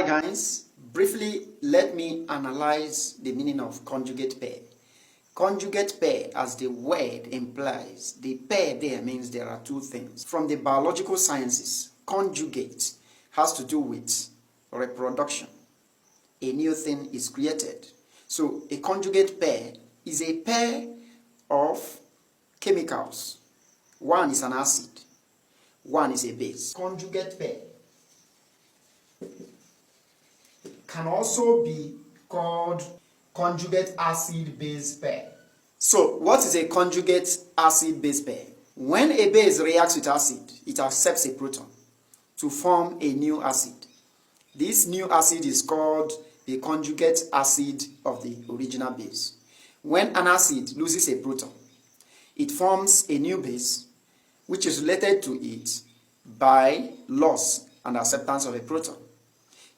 Hi guys, briefly let me analyze the meaning of conjugate pair. Conjugate pair, as the word implies, the pair there means there are two things. From the biological sciences, conjugate has to do with reproduction. A new thing is created. So a conjugate pair is a pair of chemicals. One is an acid, one is a base. Conjugate pair can also be called conjugate acid-base pair. So what is a conjugate acid-base pair? When a base reacts with acid, it accepts a proton to form a new acid. This new acid is called the conjugate acid of the original base. When an acid loses a proton, it forms a new base which is related to it by loss and acceptance of a proton.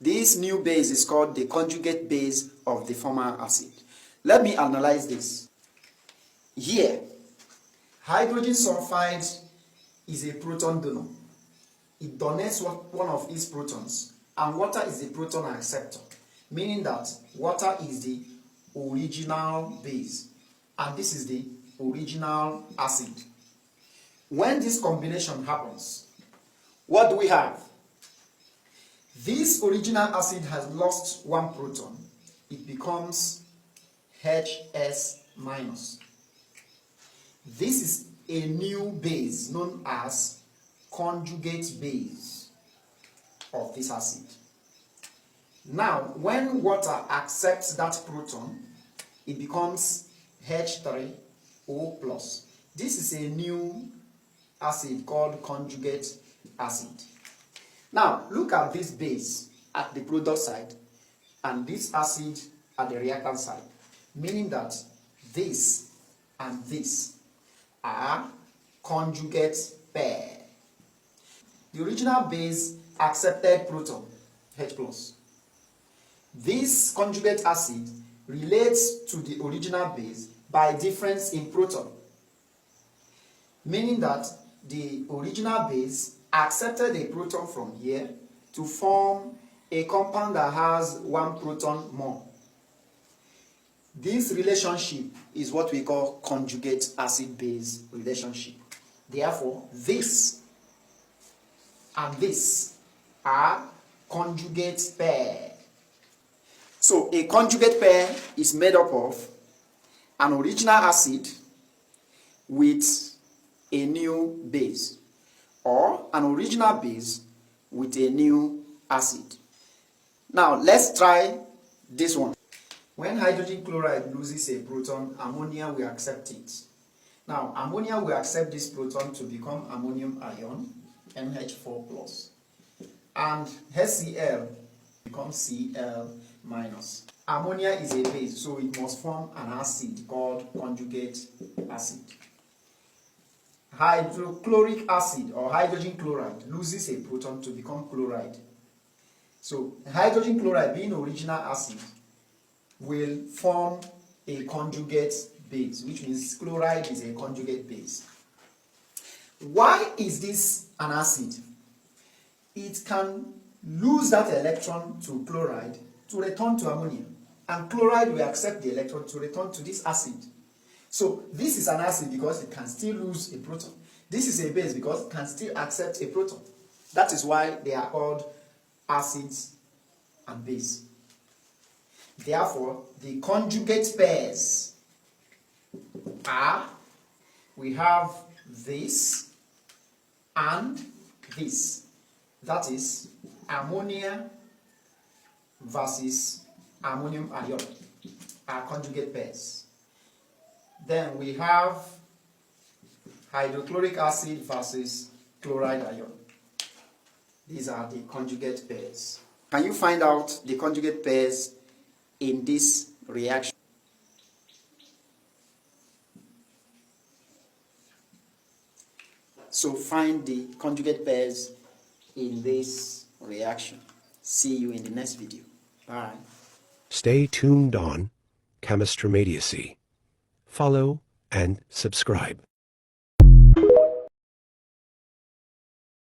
This new base is called the conjugate base of the former acid. Let me analyze this. Here, hydrogen sulfide is a proton donor. It donates one of its protons, and water is the proton acceptor, meaning that water is the original base, and this is the original acid. When this combination happens, what do we have? This original acid has lost one proton. It becomes HS minus. This is a new base known as conjugate base of this acid. Now, when water accepts that proton, it becomes H3O plus. This is a new acid called conjugate acid. Now, look at this base at the product side and this acid at the reactant side, meaning that this and this are conjugate pair. The original base accepted proton, H+. This conjugate acid relates to the original base by difference in proton, meaning that the original base accepted a proton from here to form a compound that has one proton more. This relationship is what we call conjugate acid-base relationship. Therefore, this and this are conjugate pair. So a conjugate pair is made up of an original acid with a new base, or an original base with a new acid. Now let's try this one. When hydrogen chloride loses a proton, ammonia will accept it. Now ammonia will accept this proton to become ammonium ion, NH4+, and HCl becomes Cl minus. Ammonia is a base, so it must form an acid called conjugate acid. Hydrochloric acid or hydrogen chloride loses a proton to become chloride. So hydrogen chloride, being original acid, will form a conjugate base, which means chloride is a conjugate base. Why is this an acid? It can lose that electron to chloride to return to ammonia, and chloride will accept the electron to return to this acid. So this is an acid because it can still lose a proton. This is a base because it can still accept a proton. That is why they are called acids and base. Therefore, the conjugate pairs are, we have this and this. That is ammonia versus ammonium ion are conjugate pairs. Then we have hydrochloric acid versus chloride ion. These are the conjugate pairs. Can you find out the conjugate pairs in this reaction? So find the conjugate pairs in this reaction. See you in the next video. Bye. Stay tuned on Chemistry Mediacy. Follow and subscribe.